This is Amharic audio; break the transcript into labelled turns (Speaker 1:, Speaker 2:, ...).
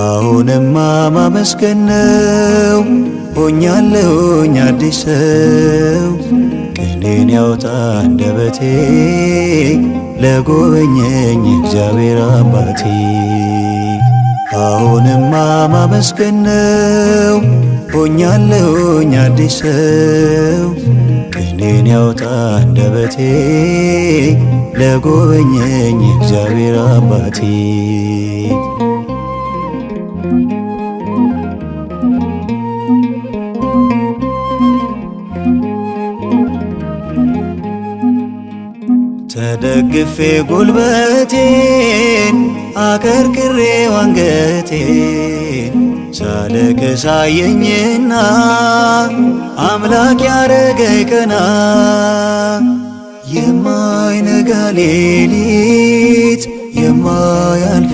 Speaker 1: አሁንማ ማመስገን ነው ሆኛለሁኝ አዲስ ሰው። ቅኔን ያውጣ አንደበቴ ለጎበኘኝ እግዚአብሔር አባቴ። አሁንማ ማመስገን ነው ሆኛለሁኝ አዲስ ሰው። ቅኔን ያውጣ አንደበቴ ለጎበኘኝ እግዚአብሔር አባቴ። ተደግፌ ጉልበቴን አቀርቅሬ አንገቴን ሳለቅስ አየኝና አምላክ ያረገኝ ቀና። የማይነጋ ሌሊት የማያልፍ